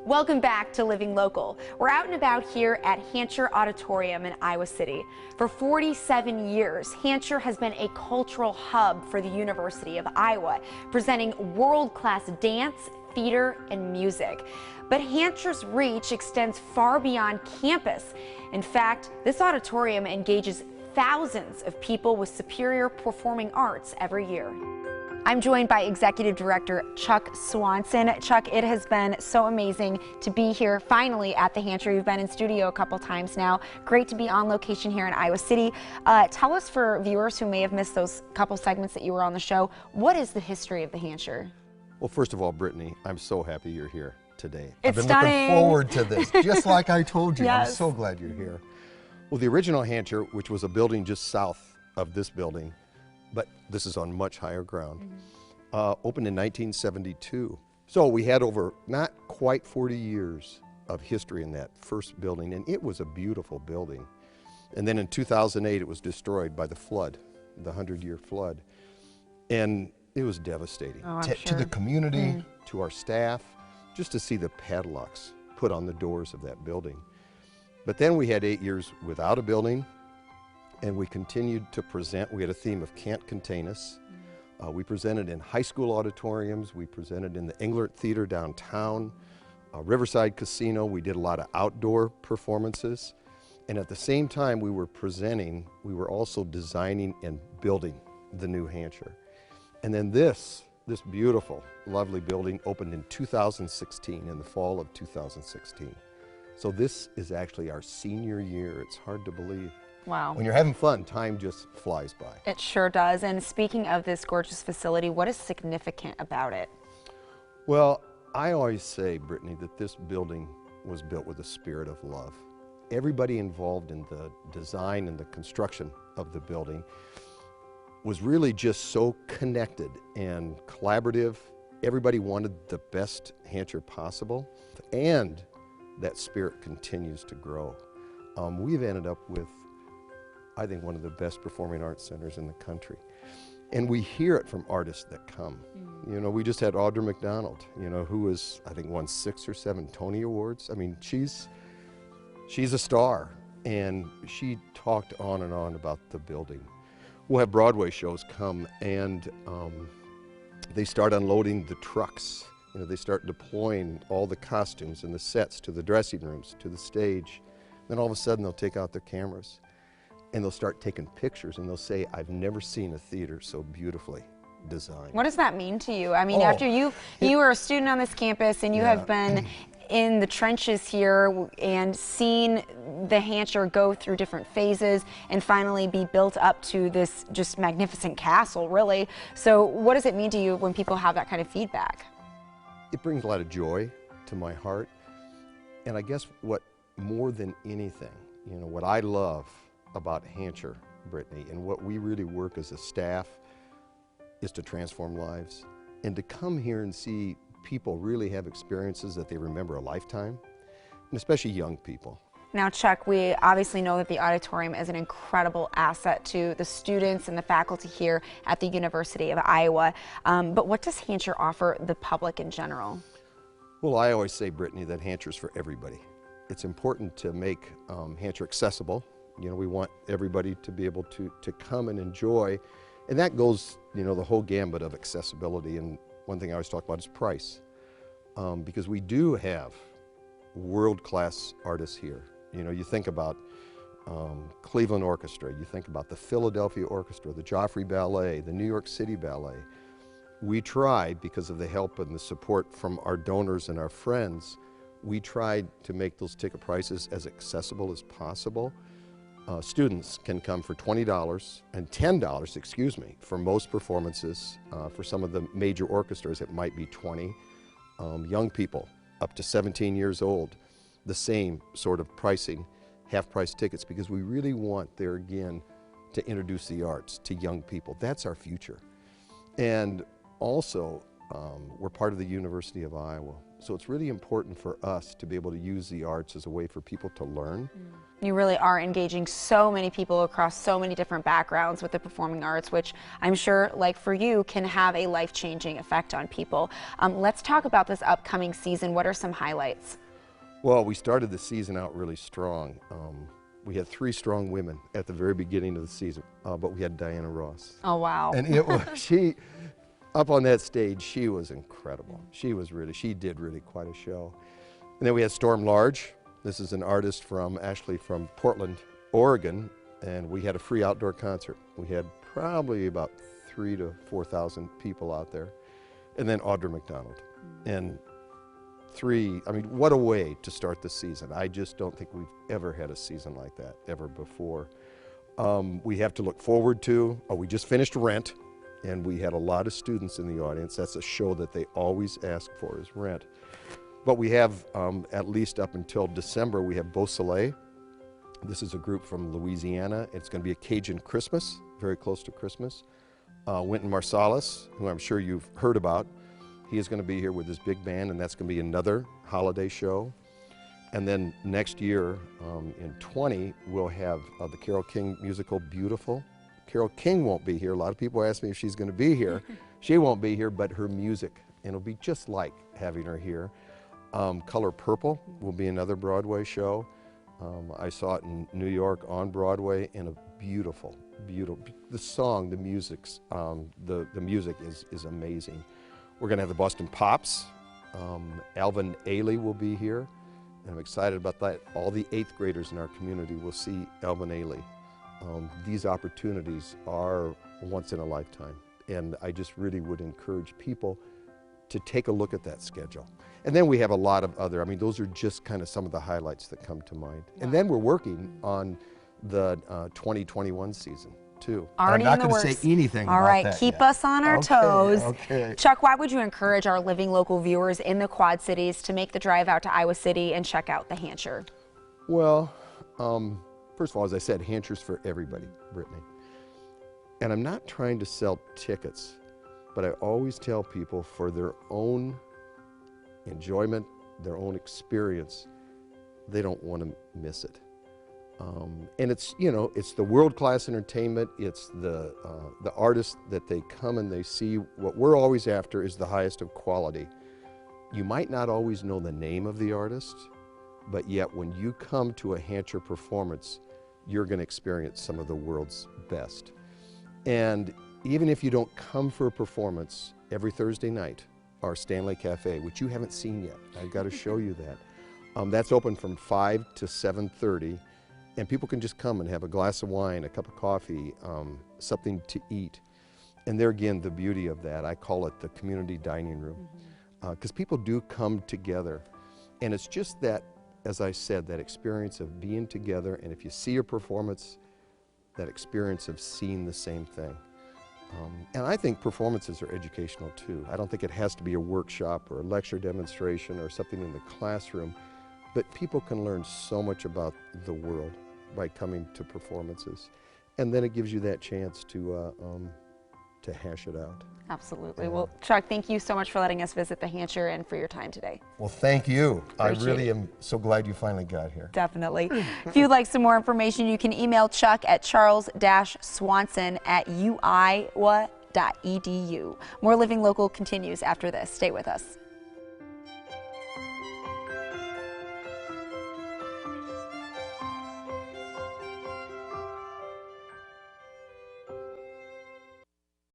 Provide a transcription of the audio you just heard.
Welcome back to Living Local. We're out and about here at Hancher Auditorium in Iowa City. For 47 years, Hancher has been a cultural hub for the University of Iowa, presenting world-class dance, theater, and music. But Hancher's reach extends far beyond campus. In fact, this auditorium engages thousands of people with superior performing arts every year. I'm joined by Executive Director Chuck Swanson. Chuck, it has been so amazing to be here finally at the Hancher. You've been in studio a couple times now. Great to be on location here in Iowa City. Tell us, for viewers who may have missed those couple segments that you were on the show, what is the history of the Hancher? Well, first of all, Brittany, I'm so happy you're here today. It's I've been stunning. looking forward to this, just like I told you. Yes. I'm so glad you're here. Well, the original Hancher, which was a building just south of this building, but this is on much higher ground, opened in 1972. So we had over not quite 40 years of history in that first building, and it was a beautiful building. And then in 2008, it was destroyed by the flood, the 100-year flood. And it was devastating to the community, to our staff, just to see the padlocks put on the doors of that building. But then we had 8 years without a building, and we continued to present. We had a theme of Can't Contain Us. We presented in high school auditoriums. We presented in the Englert Theater downtown, Riverside Casino. We did a lot of outdoor performances. And at the same time we were presenting, we were also designing and building the new Hancher. And then this beautiful, lovely building opened in 2016, in the fall of 2016. So this is actually our senior year. It's hard to believe. Wow. When you're having fun, time just flies by. It sure does. And speaking of this gorgeous facility, what is significant about it? Well, I always say, Brittany, that this building was built with a spirit of love. Everybody involved in the design and the construction of the building was really just so connected and collaborative. Everybody wanted the best Hancher possible, and that spirit continues to grow. We've ended up with, I think, one of the best performing arts centers in the country. And we hear it from artists that come. You know, we just had Audra McDonald, you know, who was, I think, won 6 or 7 Tony Awards. I mean, she's a star, and she talked on and on about the building. We'll have Broadway shows come, and they start unloading the trucks. You know, they start deploying all the costumes and the sets to the dressing rooms, to the stage. Then all of a sudden they'll take out their cameras and they'll start taking pictures, and they'll say, "I've never seen a theater so beautifully designed." What does that mean to you? I mean, after you were a student on this campus, and you have been in the trenches here and seen the Hancher go through different phases and finally be built up to this just magnificent castle, really. So what does it mean to you when people have that kind of feedback? It brings a lot of joy to my heart. And I guess what more than anything, you know, what I love about Hancher, Brittany, and what we really work as a staff is to transform lives. And to come here and see people really have experiences that they remember a lifetime, and especially young people. Now, Chuck, we obviously know that the auditorium is an incredible asset to the students and the faculty here at the University of Iowa. But what does Hancher offer the public in general? Well, I always say, Brittany, that Hancher's for everybody. It's important to make Hancher accessible. You know, we want everybody to be able to come and enjoy. And that goes, you know, the whole gambit of accessibility. And one thing I always talk about is price. Because we do have world-class artists here. You know, you think about Cleveland Orchestra, you think about the Philadelphia Orchestra, the Joffrey Ballet, the New York City Ballet. We tried, because of the help and the support from our donors and our friends, we tried to make those ticket prices as accessible as possible. Students can come for $20 and $10, excuse me, for most performances. For some of the major orchestras, it might be $20. Young people up to 17 years old, the same sort of pricing, half-price tickets, because we really want there again to introduce the arts to young people. That's our future. And also, we're part of the University of Iowa. So it's really important for us to be able to use the arts as a way for people to learn. You really are engaging so many people across so many different backgrounds with the performing arts, which I'm sure, like for you, can have a life-changing effect on people. Let's talk about this upcoming season. What are some highlights? Well, we started the season out really strong. We had 3 strong women at the very beginning of the season, but we had Diana Ross. Oh, wow. And it was, up on that stage, she was incredible. She did really quite a show. And then we had Storm Large. This is an artist from Portland, Oregon, and we had a free outdoor concert. We had probably about 3,000 to 4,000 people out there. And then Audra McDonald. And what a way to start the season. I just don't think we've ever had a season like that, ever before. We have to look forward to, we just finished Rent, and we had a lot of students in the audience. That's a show that they always ask for, is Rent. But we have, at least up until December, we have Beau Soleil. This is a group from Louisiana. It's going to be a Cajun Christmas, very close to Christmas. Wynton Marsalis, who I'm sure you've heard about, he is going to be here with his big band, and that's going to be another holiday show. And then next year, in 20, we'll have the Carole King musical, Beautiful. Carole King won't be here. A lot of people ask me if she's going to be here. She won't be here, but her music, and it'll be just like having her here. Color Purple will be another Broadway show. I saw it in New York on Broadway, and a beautiful, the song, the music is amazing. We're going to have the Boston Pops. Alvin Ailey will be here, and I'm excited about that. All the 8th graders in our community will see Alvin Ailey. These opportunities are once in a lifetime, and I just really would encourage people to take a look at that schedule. And then we have a lot of other, those are just kind of some of the highlights that come to mind. Wow. And then we're working on the 2021 season too. Already I'm not in the going to works. say anything All about right, that keep yet. us on our toes. Okay. Chuck, why would you encourage our living local viewers in the Quad Cities to make the drive out to Iowa City and check out the Hancher? Well, first of all, as I said, Hancher's for everybody, Brittany. And I'm not trying to sell tickets, but I always tell people, for their own enjoyment, their own experience, they don't want to miss it. And it's the world-class entertainment. It's the artists that they come and they see. What we're always after is the highest of quality. You might not always know the name of the artist, but yet when you come to a Hancher performance, you're going to experience some of the world's best. And even if you don't come for a performance, every Thursday night, our Stanley Cafe, which you haven't seen yet, I've got to show you that. That's open from 5 to 7:30, and people can just come and have a glass of wine, a cup of coffee, something to eat. And there again, the beauty of that, I call it the community dining room, because people do come together. And it's just that, as I said, that experience of being together, and if you see a performance, that experience of seeing the same thing. And I think performances are educational too. I don't think it has to be a workshop or a lecture demonstration or something in the classroom, but people can learn so much about the world by coming to performances. And then it gives you that chance to hash it out. Absolutely. Yeah. Well, Chuck, thank you so much for letting us visit the Hancher and for your time today. Well, thank you. Appreciate I really am so glad you finally got here. Definitely. If you'd like some more information, you can email Chuck at charles-swanson@uiowa.edu. More Living Local continues after this. Stay with us.